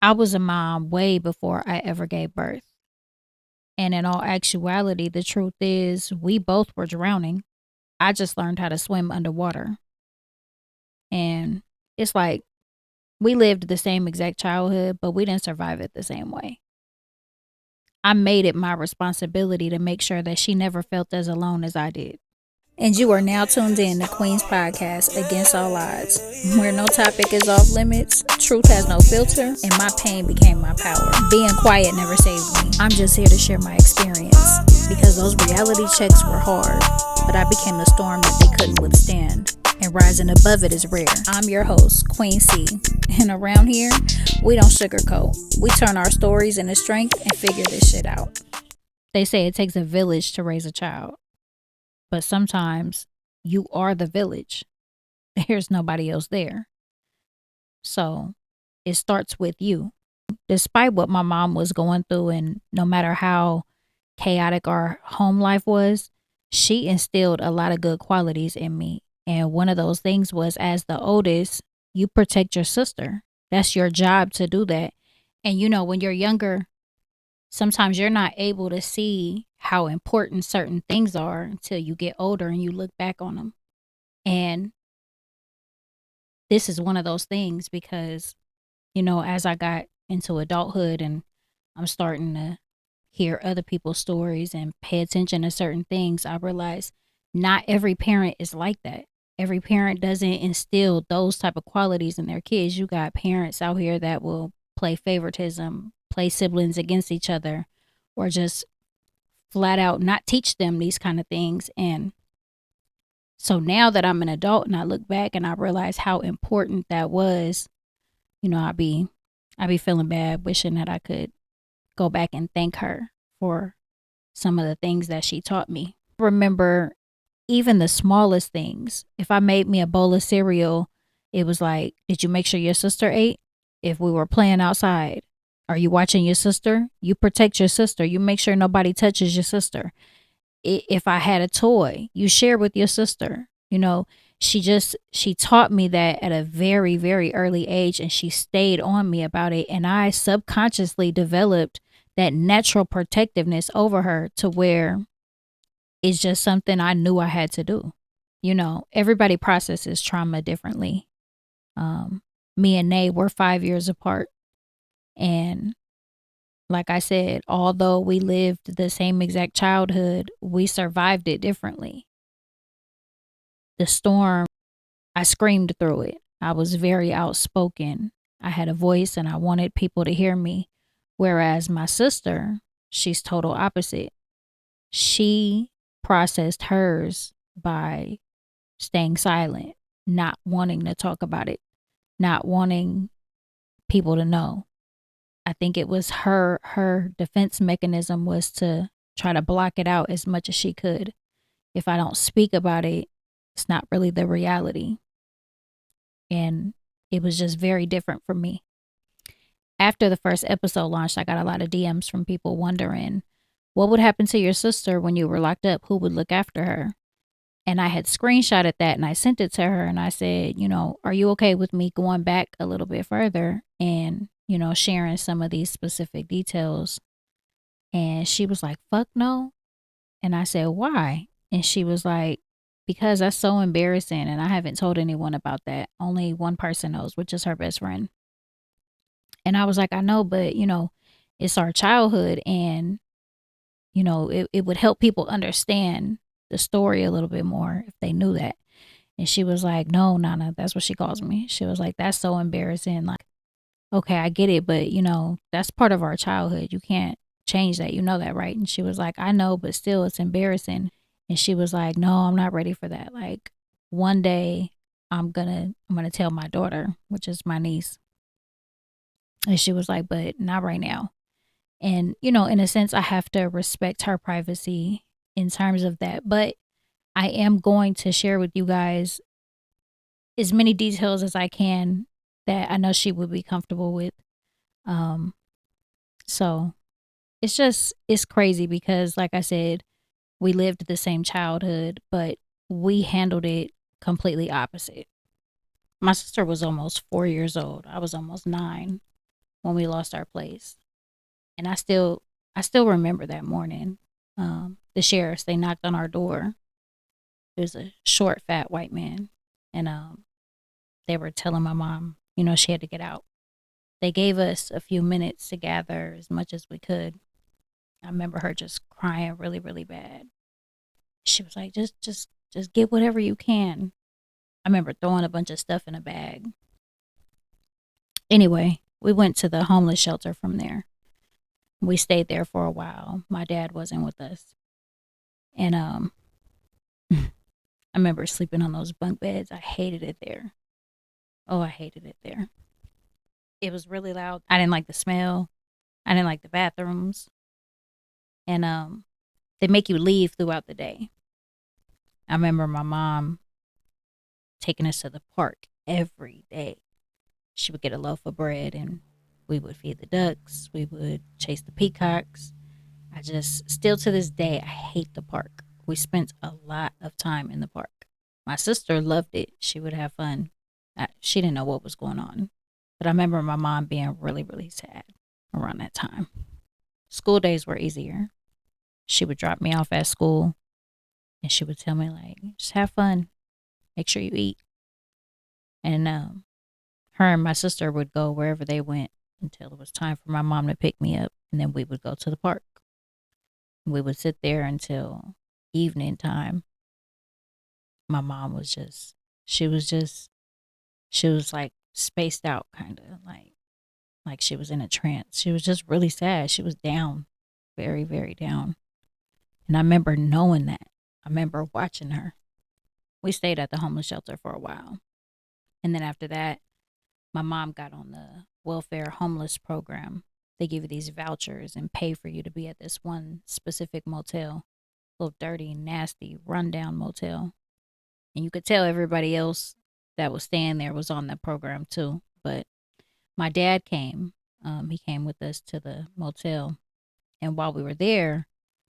I was a mom way before I ever gave birth. And in all actuality, the truth is we both were drowning. I just learned how to swim underwater. And it's like we lived the same exact childhood, but we didn't survive it the same way. I made it my responsibility to make sure that she never felt as alone as I did. And you are now tuned in to Queen's Podcast Against All Odds, where no topic is off limits, truth has no filter, and my pain became my power. Being quiet never saved me. I'm just here to share my experience because those reality checks were hard, but I became the storm that they couldn't withstand. And rising above it is rare. I'm your host, Queen C. And around here, we don't sugarcoat. We turn our stories into strength and figure this shit out. They say it takes a village to raise a child. But sometimes you are the village. There's nobody else there. So it starts with you. Despite what my mom was going through, and no matter how chaotic our home life was, she instilled a lot of good qualities in me. And one of those things was, as the oldest, you protect your sister. That's your job to do that. And when you're younger, sometimes you're not able to see how important certain things are until you get older and you look back on them. And this is one of those things because, as I got into adulthood and I'm starting to hear other people's stories and pay attention to certain things, I realized not every parent is like that. Every parent doesn't instill those type of qualities in their kids. You got parents out here that will play favoritism, play siblings against each other, or just flat out not teach them these kind of things. And so now that I'm an adult and I look back and I realize how important that was, I be feeling bad, wishing that I could go back and thank her for some of the things that she taught me. Remember even the smallest things. If I made me a bowl of cereal, it was like, did you make sure your sister ate? If we were playing outside, are you watching your sister? You protect your sister. You make sure nobody touches your sister. If I had a toy, you share with your sister. She taught me that at a very, very early age, and she stayed on me about it. And I subconsciously developed that natural protectiveness over her to where it's just something I knew I had to do. Everybody processes trauma differently. Me and Nay were 5 years apart. And like I said, although we lived the same exact childhood, we survived it differently. The storm, I screamed through it. I was very outspoken. I had a voice and I wanted people to hear me. Whereas my sister, she's total opposite. She processed hers by staying silent, not wanting to talk about it, not wanting people to know. I think it was her defense mechanism was to try to block it out as much as she could. If I don't speak about it, it's not really the reality. And it was just very different for me. After the first episode launched, I got a lot of DMs from people wondering what would happen to your sister when you were locked up? Who would look after her? And I had screenshotted that and I sent it to her and I said, are you okay with me going back a little bit further and, sharing some of these specific details? And she was like, fuck no. And I said, why? And she was like, because that's so embarrassing and I haven't told anyone about that. Only one person knows, which is her best friend. And I was like, I know, but, it's our childhood and, it would help people understand the story a little bit more if they knew that. And she was like, no, Nana, that's what she calls me. She was like, that's so embarrassing. Like, okay, I get it, but that's part of our childhood. You can't change that. You know that, right? And she was like, I know, but still it's embarrassing. And she was like, no, I'm not ready for that. Like one day I'm gonna tell my daughter, which is my niece. And she was like, but not right now. And, in a sense, I have to respect her privacy in terms of that. But I am going to share with you guys as many details as I can that I know she would be comfortable with. Um, so it's crazy because, like I said, we lived the same childhood, but we handled it completely opposite. My sister was almost 4 years old. I was almost 9. when we lost our place. And I still remember that morning. The sheriffs, they knocked on our door. It was a short, fat white man. And they were telling my mom, she had to get out. They gave us a few minutes to gather as much as we could. I remember her just crying really, really bad. She was like, just get whatever you can. I remember throwing a bunch of stuff in a bag. Anyway, we went to the homeless shelter from there. We stayed there for a while. My dad wasn't with us. And I remember sleeping on those bunk beds. I hated it there. Oh, I hated it there. It was really loud. I didn't like the smell. I didn't like the bathrooms. And they make you leave throughout the day. I remember my mom taking us to the park every day. She would get a loaf of bread and we would feed the ducks. We would chase the peacocks. I just, still to this day, I hate the park. We spent a lot of time in the park. My sister loved it. She would have fun. She didn't know what was going on. But I remember my mom being really, really sad around that time. School days were easier. She would drop me off at school and she would tell me, like, just have fun. Make sure you eat. And her and my sister would go wherever they went until it was time for my mom to pick me up. And then we would go to the park. We would sit there until evening time. My mom was just, she was just, she was like spaced out, kind of like she was in a trance. She was just really sad. She was down, very, very down. And I remember knowing that. I remember watching her. We stayed at the homeless shelter for a while. And then after that, my mom got on the welfare homeless program. They give you these vouchers and pay for you to be at this one specific motel, little dirty, nasty, rundown motel. And you could tell everybody else that was staying there was on that program too. But my dad came. He came with us to the motel. And while we were there,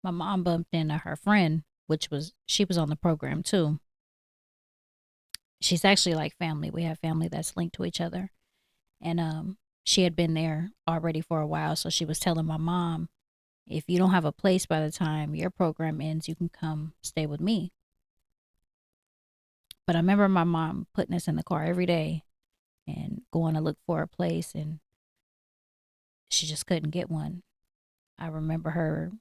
my mom bumped into her friend, she was on the program too. She's actually like family. We have family that's linked to each other. And she had been there already for a while. So she was telling my mom, if you don't have a place by the time your program ends, you can come stay with me. But I remember my mom putting us in the car every day and going to look for a place, and she just couldn't get one. I remember her,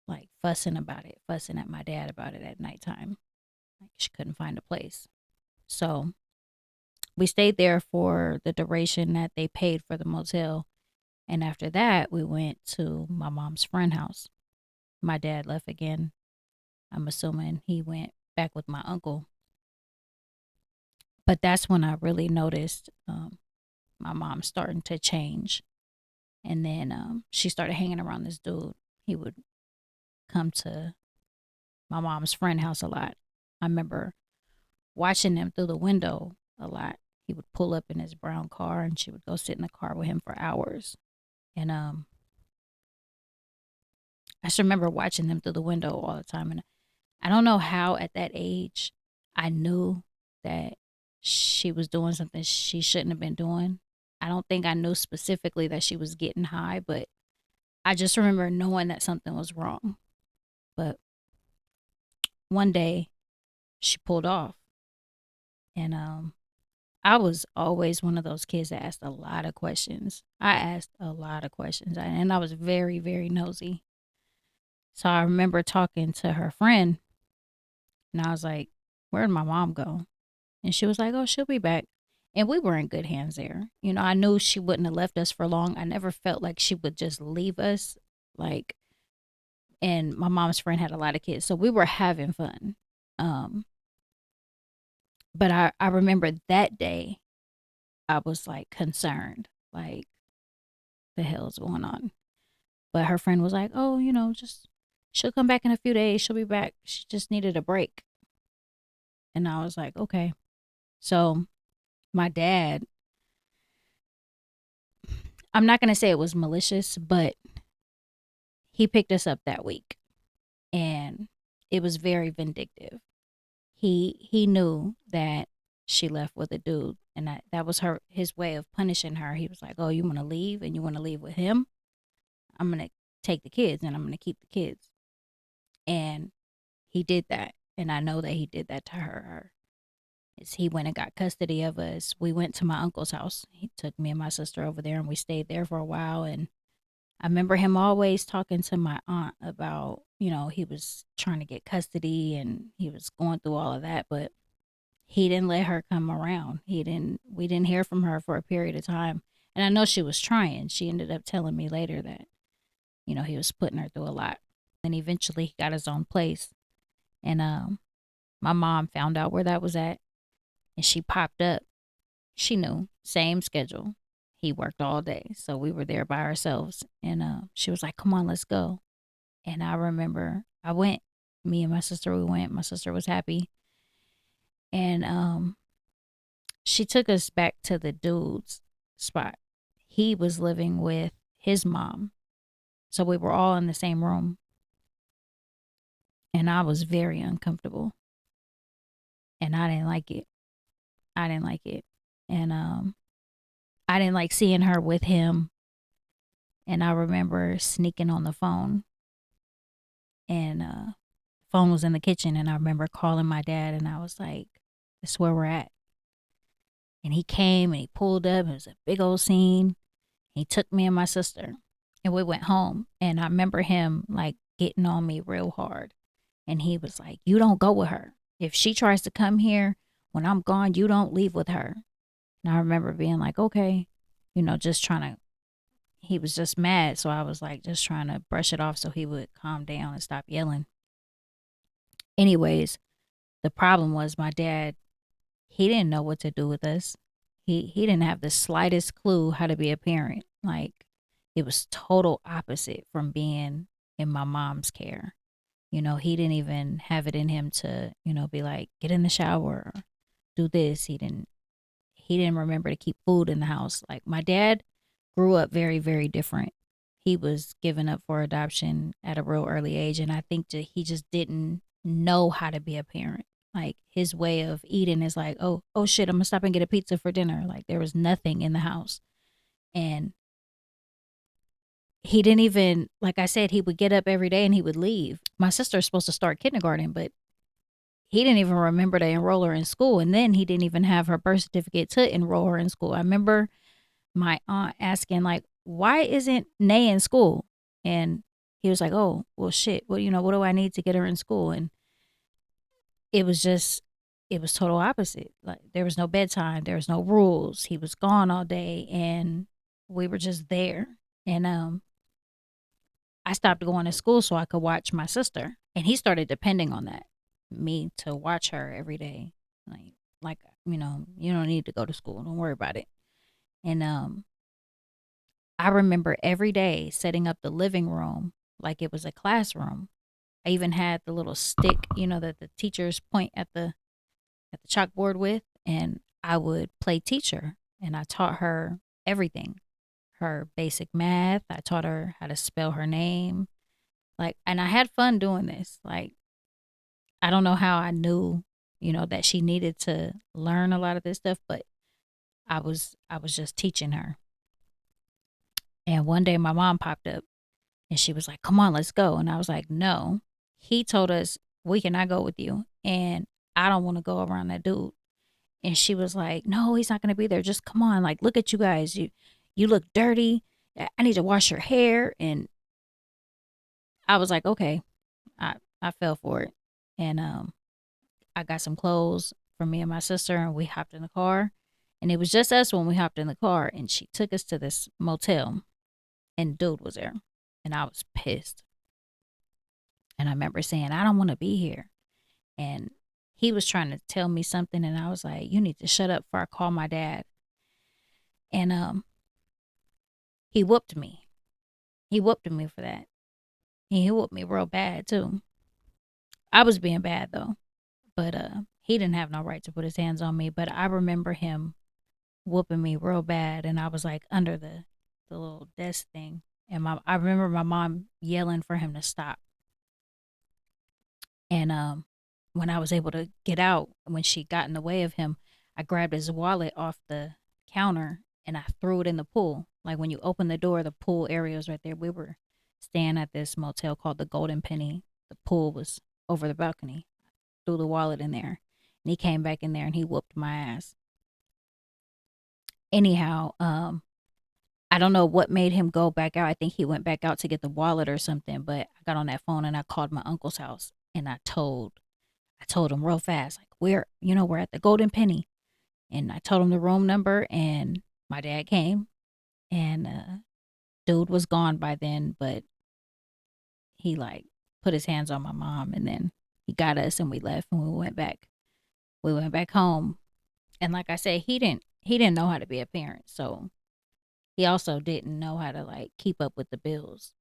like fussing about it, fussing at my dad about it at nighttime. Like she couldn't find a place. So we stayed there for the duration that they paid for the motel. And after that, we went to my mom's friend house. My dad left again. I'm assuming he went back with my uncle. But that's when I really noticed my mom starting to change. And then she started hanging around this dude. He would come to my mom's friend house a lot. I remember watching him through the window a lot. He would pull up in his brown car and she would go sit in the car with him for hours. And I just remember watching them through the window all the time. And I don't know how at that age I knew that she was doing something she shouldn't have been doing. I don't think I knew specifically that she was getting high, but I just remember knowing that something was wrong. But one day she pulled off. And I was always one of those kids that asked a lot of questions. I asked a lot of questions and I was very, very nosy. So I remember talking to her friend and I was like, where'd my mom go? And she was like, oh, she'll be back. And we were in good hands there. I knew she wouldn't have left us for long. I never felt like she would just leave us. Like, and my mom's friend had a lot of kids. So we were having fun. Um, but I remember that day I was like concerned, like the hell's going on. But her friend was like, oh, just she'll come back in a few days. She'll be back. She just needed a break. And I was like, okay. So my dad, I'm not going to say it was malicious, but he picked us up that week and it was very vindictive. He knew that she left with a dude, and that was his way of punishing her. He was like, "Oh, you want to leave, and you want to leave with him? I'm gonna take the kids, and I'm gonna keep the kids." And he did that, and I know that he did that to her. Is he went and got custody of us. We went to my uncle's house. He took me and my sister over there, and we stayed there for a while. And I remember him always talking to my aunt about, he was trying to get custody and he was going through all of that, but he didn't let her come around. We didn't hear from her for a period of time. And I know she was trying. She ended up telling me later that, he was putting her through a lot. Then eventually he got his own place. And my mom found out where that was at and she popped up. She knew, same schedule. He worked all day. So we were there by ourselves. And she was like, "Come on, let's go." And I remember I went. Me and my sister, we went. My sister was happy. And she took us back to the dude's spot. He was living with his mom. So we were all in the same room. And I was very uncomfortable. And I didn't like it. I didn't like it. And I didn't like seeing her with him. And I remember sneaking on the phone. And phone was in the kitchen. And I remember calling my dad. And I was like, "This is where we're at." And he came and he pulled up. It was a big old scene. He took me and my sister. And we went home. And I remember him like getting on me real hard. And he was like, "You don't go with her. If she tries to come here when I'm gone, you don't leave with her." And I remember being like, "Okay," just trying to, he was just mad. So I was like, just trying to brush it off so he would calm down and stop yelling. Anyways, the problem was my dad, he didn't know what to do with us. He didn't have the slightest clue how to be a parent. Like, it was total opposite from being in my mom's care. He didn't even have it in him to, be like, "Get in the shower, or do this." He didn't remember to keep food in the house. Like, my dad grew up very, very different. He was given up for adoption at a real early age. And I think that he just didn't know how to be a parent. Like, his way of eating is like, oh shit, I'm gonna stop and get a pizza for dinner. Like, there was nothing in the house. And he didn't even, like I said, he would get up every day and he would leave. My sister's supposed to start kindergarten, but he didn't even remember to enroll her in school. And then he didn't even have her birth certificate to enroll her in school. I remember my aunt asking, like, "Why isn't Nay in school?" And he was like, "Oh, well, shit. Well, what do I need to get her in school?" And it was just, it was total opposite. Like, there was no bedtime. There was no rules. He was gone all day and we were just there. And I stopped going to school so I could watch my sister. And he started depending on that, me to watch her every day. Like, you don't need to go to school. Don't worry about it. And I remember every day setting up the living room like it was a classroom. I even had the little stick, that the teachers point at the chalkboard with, and I would play teacher, and I taught her everything. Her basic math, I taught her how to spell her name. Like, and I had fun doing this. Like, I don't know how I knew, that she needed to learn a lot of this stuff, but I was just teaching her. And one day my mom popped up and she was like, "Come on, let's go." And I was like, "No." He told us we cannot go with you. And I don't want to go around that dude. And she was like, "No, he's not going to be there. Just come on. Like, look at you guys. You look dirty. I need to wash your hair." And I was like, "Okay." I fell for it. And I got some clothes for me and my sister and we hopped in the car. And it was just us when we hopped in the car, and she took us to this motel and dude was there. And I was pissed. And I remember saying, "I don't want to be here." And he was trying to tell me something, and I was like, "You need to shut up before I call my dad." And he whooped me. He whooped me for that. And he whooped me real bad too. I was being bad though, but he didn't have no right to put his hands on me. But I remember him whooping me real bad, and I was like under the little desk thing, and I remember my mom yelling for him to stop. And when I was able to get out, when she got in the way of him, I grabbed his wallet off the counter and I threw it in the pool. Like when you open the door, the pool area was right there. We were staying at this motel called the Golden Penny. The pool was over the balcony. Threw the wallet in there. And he came back in there and he whooped my ass. Anyhow, I don't know what made him go back out. I think he went back out to get the wallet or something, but I got on that phone and I called my uncle's house and I told him real fast, like, we're at the Golden Penny. And I told him the room number and my dad came and dude was gone by then, but he like put his hands on my mom and then he got us and we left and we went back. We went back home. And like I said, he didn't know how to be a parent. So he also didn't know how to like keep up with the bills.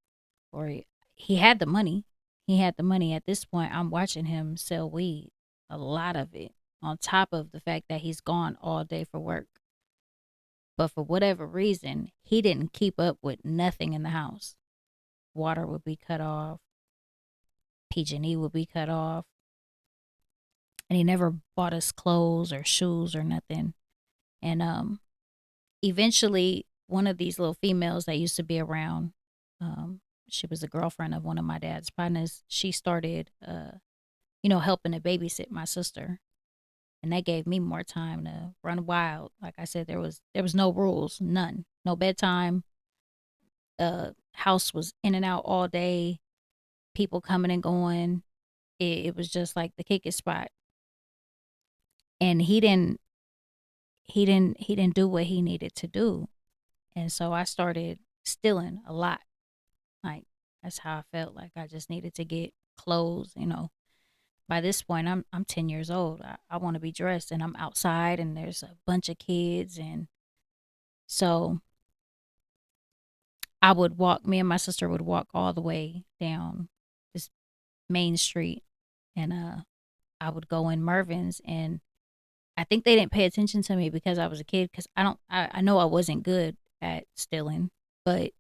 Or he had the money. He had the money. At this point, I'm watching him sell weed, a lot of it, on top of the fact that he's gone all day for work. But for whatever reason, he didn't keep up with nothing in the house. Water would be cut off, PG&E would be cut off, and he never bought us clothes or shoes or nothing. And eventually, one of these little females that used to be around, she was a girlfriend of one of my dad's partners. She started, helping to babysit my sister, and that gave me more time to run wild. Like I said, there was no rules, none, no bedtime. House was in and out all day, people coming and going. It was just like the kickest spot, and he didn't do what he needed to do, and so I started stealing a lot. Like that's how I felt. Like I just needed to get clothes. By this point, I'm 10 years old. I want to be dressed, and I'm outside, and there's a bunch of kids, and so I would walk. Me and my sister would walk all the way down this main street, and I would go in Mervin's, and I think they didn't pay attention to me because I was a kid. Because I don't. I know I wasn't good at stealing, but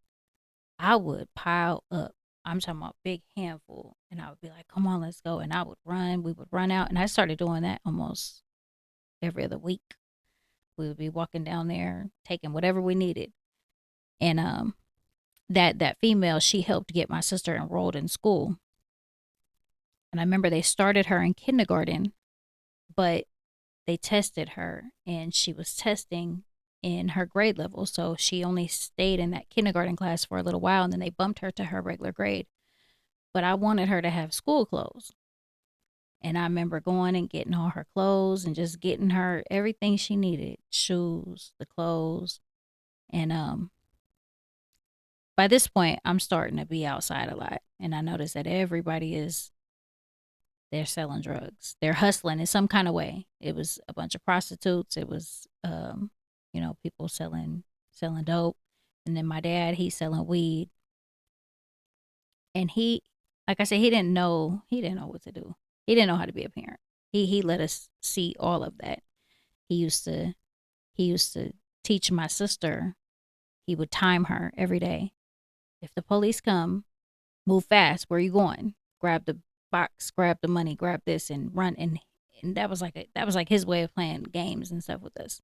I would pile up. I'm talking about big handful, and I would be like, "Come on, let's go!" And I would run. We would run out, and I started doing that almost every other week. We would be walking down there, taking whatever we needed, and that female, she helped get my sister enrolled in school, and I remember they started her in kindergarten, but they tested her, and she was testing in her grade level, so she only stayed in that kindergarten class for a little while, and then they bumped her to her regular grade. But I wanted her to have school clothes. And I remember going and getting all her clothes and just getting her everything she needed, shoes, the clothes. And by this point, I'm starting to be outside a lot. And I noticed that they're selling drugs. They're hustling in some kind of way. It was a bunch of prostitutes. It was, people selling dope. And then my dad, he's selling weed. And like I said, he didn't know what to do. He didn't know how to be a parent. He let us see all of that. He used to he used to teach my sister. He would time her every day. If the police come, move fast. Where are you going? Grab the box, grab the money, grab this, and run. And that was like his way of playing games and stuff with us.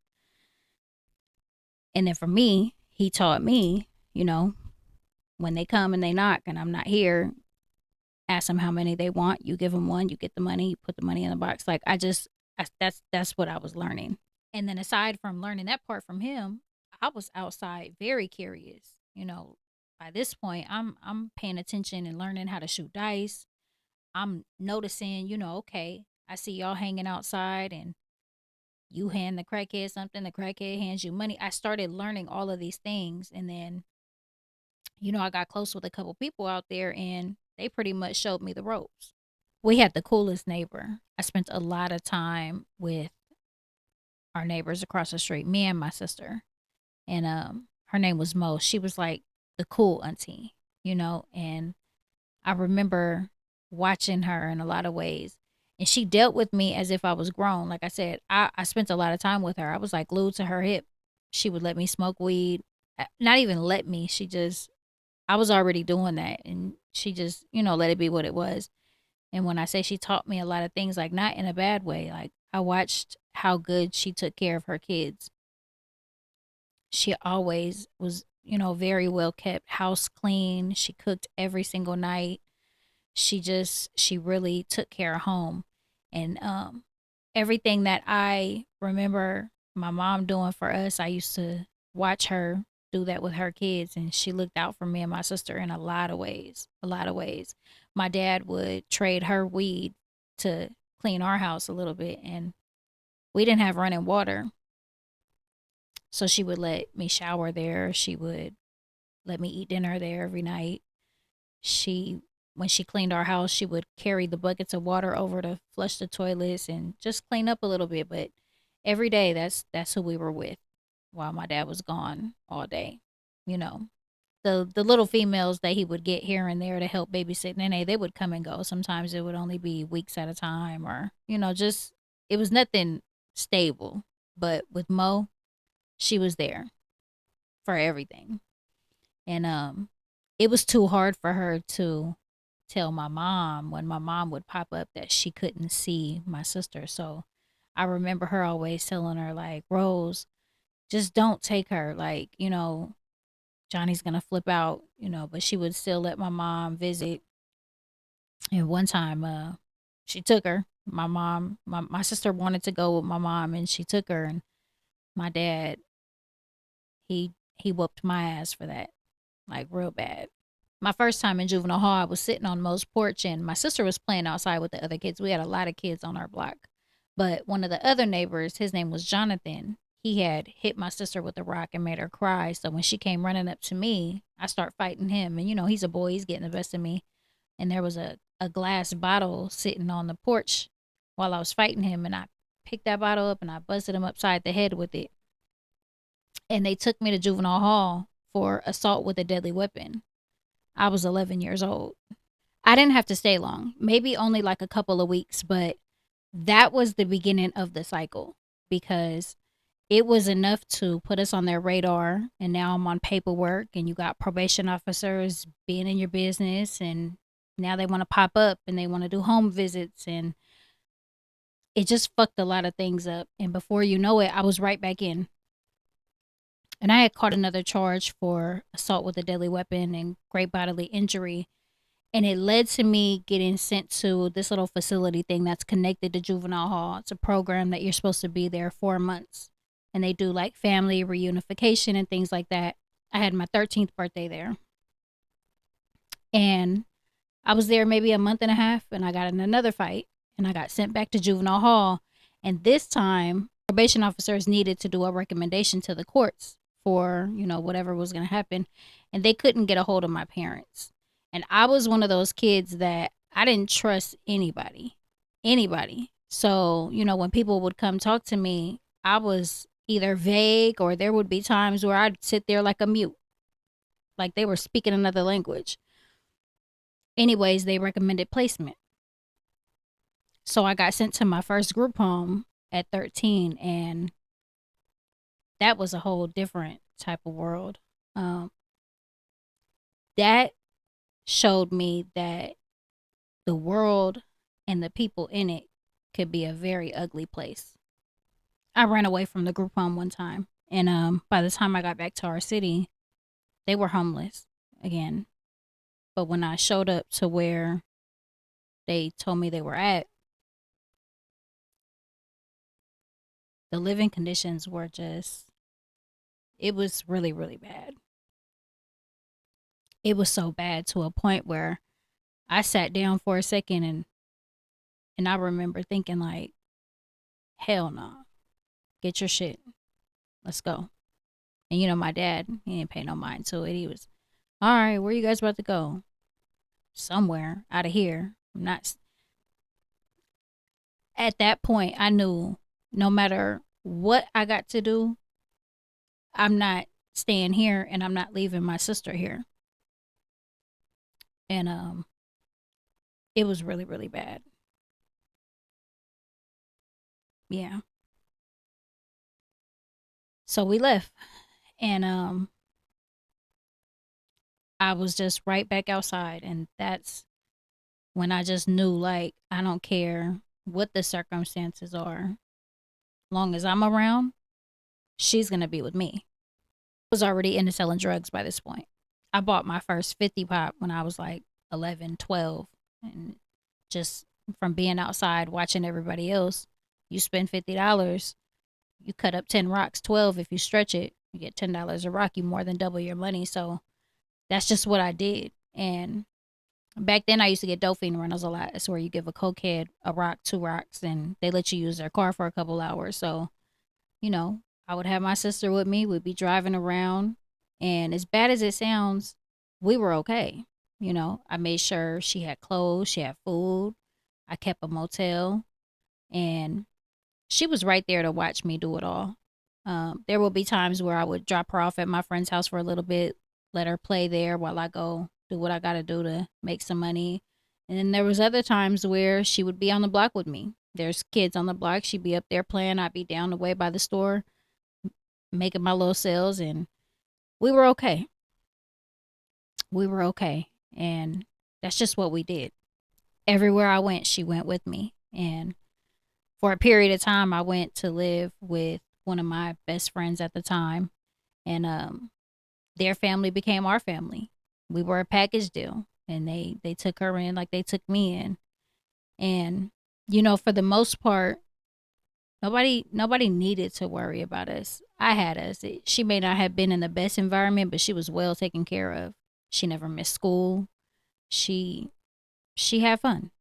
And then for me, he taught me, when they come and they knock and I'm not here, ask them how many they want. You give them one, you get the money, you put the money in the box. Like that's what I was learning. And then aside from learning that part from him, I was outside very curious. By this point, I'm paying attention and learning how to shoot dice. I'm noticing, okay, I see y'all hanging outside and you hand the crackhead something, the crackhead hands you money. I started learning all of these things, and then I got close with a couple people out there and they pretty much showed me the ropes. We had the coolest neighbor. I spent a lot of time with our neighbors across the street, me and my sister. And her name was Mo. She was like the cool auntie, and I remember watching her in a lot of ways. And she dealt with me as if I was grown. Like I said, I spent a lot of time with her. I was like glued to her hip. She would let me smoke weed. Not even let me. I was already doing that. And she just, let it be what it was. And when I say she taught me a lot of things, like not in a bad way, like I watched how good she took care of her kids. She always was, very well kept, house clean. She cooked every single night. She really took care of home. And everything that I remember my mom doing for us, I used to watch her do that with her kids, and she looked out for me and my sister in a lot of ways. A lot of ways. My dad would trade her weed to clean our house a little bit, and we didn't have running water. So she would let me shower there. She would let me eat dinner there every night. She When she cleaned our house, she would carry the buckets of water over to flush the toilets and just clean up a little bit. But every day, that's who we were with while my dad was gone all day. You know, the little females that he would get here and there to help babysit Nene, they would come and go. Sometimes it would only be weeks at a time, or just it was nothing stable. But with Mo, she was there for everything. And it was too hard for her to tell my mom when my mom would pop up that she couldn't see my sister. So I remember her always telling her, like, Rose, just don't take her. Like, Johnny's gonna flip out, but she would still let my mom visit. And one time, she took her. My sister wanted to go with my mom, and she took her. And my dad, he whooped my ass for that, like real bad. My first time in juvenile hall, I was sitting on Mo's porch, and my sister was playing outside with the other kids. We had a lot of kids on our block. But one of the other neighbors, his name was Jonathan, he had hit my sister with a rock and made her cry. So when she came running up to me, I start fighting him. And he's a boy, he's getting the best of me. And there was a glass bottle sitting on the porch while I was fighting him. And I picked that bottle up and I busted him upside the head with it. And they took me to juvenile hall for assault with a deadly weapon. I was 11 years old. I didn't have to stay long, maybe only like a couple of weeks, but that was the beginning of the cycle because it was enough to put us on their radar. And now I'm on paperwork, and you got probation officers being in your business, and now they want to pop up and they want to do home visits, and it just fucked a lot of things up. And before you know it, I was right back in. And I had caught another charge for assault with a deadly weapon and great bodily injury. And it led to me getting sent to this little facility thing that's connected to juvenile hall. It's a program that you're supposed to be there 4 months. And they do like family reunification and things like that. I had my 13th birthday there. And I was there maybe a month and a half, and I got in another fight, and I got sent back to juvenile hall. And this time, probation officers needed to do a recommendation to the courts for, whatever was going to happen. And they couldn't get a hold of my parents. And I was one of those kids that I didn't trust anybody. Anybody. So, when people would come talk to me, I was either vague, or there would be times where I'd sit there like a mute, like they were speaking another language. Anyways, they recommended placement. So I got sent to my first group home at 13, and that was a whole different type of world. That showed me that the world and the people in it could be a very ugly place. I ran away from the group home one time, and by the time I got back to our city, they were homeless again. But when I showed up to where they told me they were at, the living conditions were just, it was really, really bad. It was so bad to a point where I sat down for a second, and I remember thinking, like, hell no. Get your shit. Let's go. And my dad, he didn't pay no mind to it. He was, all right, where you guys about to go? Somewhere out of here. I'm not. At that point, I knew no matter what I got to do, I'm not staying here, and I'm not leaving my sister here. And it was really, really bad. Yeah. So we left, and I was just right back outside, and that's when I just knew, like, I don't care what the circumstances are, long as I'm around, she's gonna be with me. I was already into selling drugs by this point. I bought my first 50 pop when I was like 11, 12, and just from being outside watching everybody else, you spend $50, you cut up 10 rocks, 12 if you stretch it, you get $10 a rock, you more than double your money. So that's just what I did. And back then I used to get dope fiend rentals a lot. That's where you give a cokehead a rock, two rocks, and they let you use their car for a couple hours. So, you know, I would have my sister with me, we'd be driving around, and as bad as it sounds, we were okay. I made sure she had clothes, she had food. I kept a motel, and she was right there to watch me do it all. There will be times where I would drop her off at my friend's house for a little bit, let her play there while I go do what I got to do to make some money. And then there was other times where she would be on the block with me. There's kids on the block. She'd be up there playing. I'd be down the way by the store making my little sales, and we were okay. We were okay. And that's just what we did. Everywhere I went, she went with me. And for a period of time, I went to live with one of my best friends at the time, and their family became our family. We were a package deal, and they took her in like they took me in. And for the most part, nobody needed to worry about us. I had us. She may not have been in the best environment, but she was well taken care of. She never missed school. She she had fun.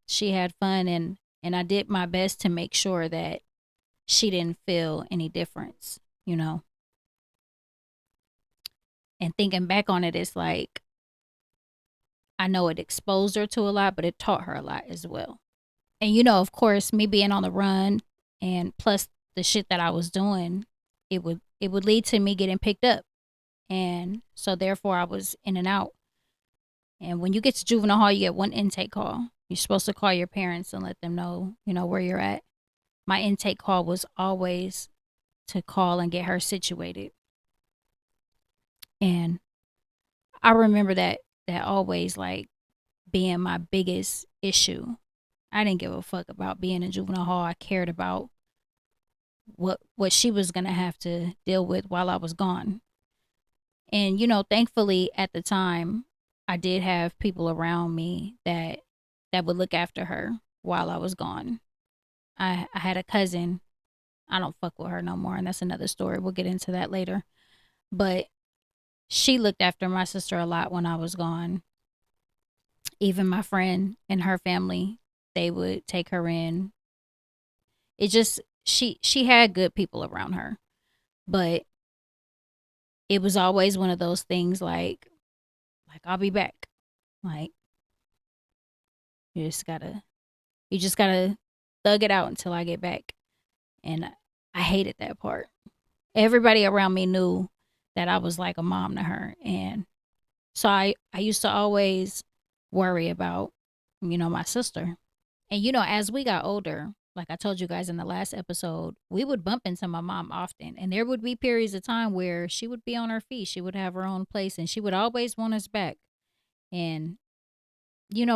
She had fun, and I did my best to make sure that she didn't feel any difference, you know. And thinking back on it, it's like I know it exposed her to a lot, but it taught her a lot as well. And of course, me being on the run and plus the shit that I was doing, it would lead to me getting picked up. And so therefore I was in and out. And when you get to juvenile hall, you get one intake call. You're supposed to call your parents and let them know, where you're at. My intake call was always to call and get her situated. And I remember that always like being my biggest issue. I didn't give a fuck about being in juvenile hall. I cared about what she was gonna have to deal with while I was gone. And thankfully at the time, I did have people around me that would look after her while I was gone. I had a cousin. I don't fuck with her no more, and that's another story. We'll get into that later. But she looked after my sister a lot when I was gone. Even my friend and her family, they would take her in. It just she had good people around her. But it was always one of those things like I'll be back. Like you just gotta thug it out until I get back. And I hated that part. Everybody around me knew that I was like a mom to her. And so I used to always worry about, my sister. And as we got older, like I told you guys in the last episode, we would bump into my mom often. And there would be periods of time where she would be on her feet. She would have her own place and she would always want us back. And,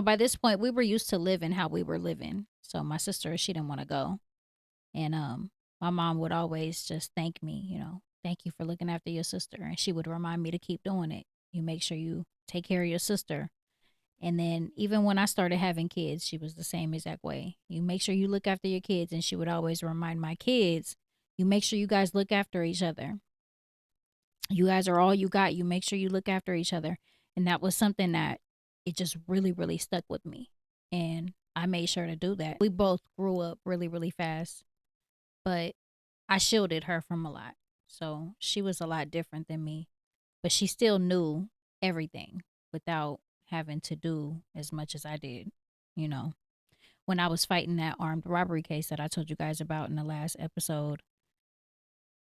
by this point, we were used to living how we were living. So my sister, she didn't want to go. And my mom would always just thank me, thank you for looking after your sister. And she would remind me to keep doing it. You make sure you take care of your sister. And then even when I started having kids, she was the same exact way. You make sure you look after your kids. And she would always remind my kids, you make sure you guys look after each other. You guys are all you got. You make sure you look after each other. And that was something that it just really, really stuck with me. And I made sure to do that. We both grew up really, really fast, but I shielded her from a lot. So she was a lot different than me, but she still knew everything without having to do as much as I did. You know, when I was fighting that armed robbery case that I told you guys about in the last episode,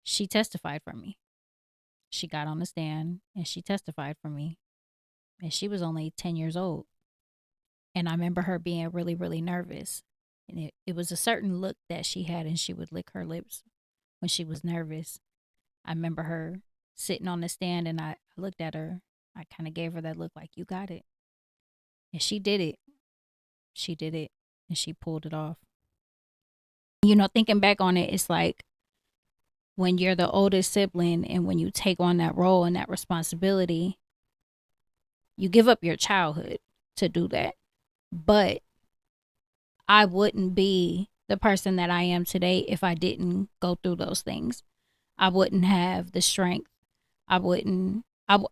she testified for me. She got on the stand and she testified for me. And she was only 10 years old. And I remember her being really, really nervous. And it was a certain look that she had, and she would lick her lips when she was nervous. I remember her sitting on the stand, and I looked at her. I kind of gave her that look like, you got it. And she did it. she did it and she pulled it off. Thinking back on it, it's like when you're the oldest sibling and when you take on that role and that responsibility, you give up your childhood to do that. But I wouldn't be the person that I am today if I didn't go through those things. I wouldn't have the strength. I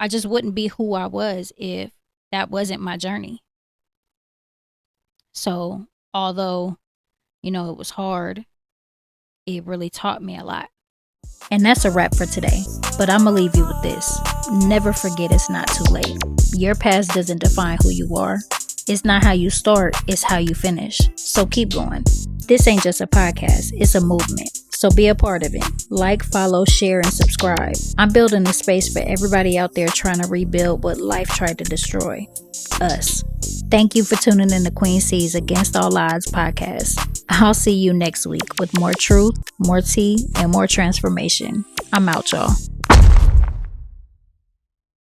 just wouldn't be who I was if that wasn't my journey. So, although, it was hard, it really taught me a lot. And that's a wrap for today. But I'm going to leave you with this. Never forget it's not too late. Your past doesn't define who you are. It's not how you start, it's how you finish. So keep going. This ain't just a podcast, it's a movement. So be a part of it. Like, follow, share, and subscribe. I'm building a space for everybody out there trying to rebuild what life tried to destroy. Us. Thank you for tuning in to Queen C's Against All Odds podcast. I'll see you next week with more truth, more tea, and more transformation. I'm out, y'all.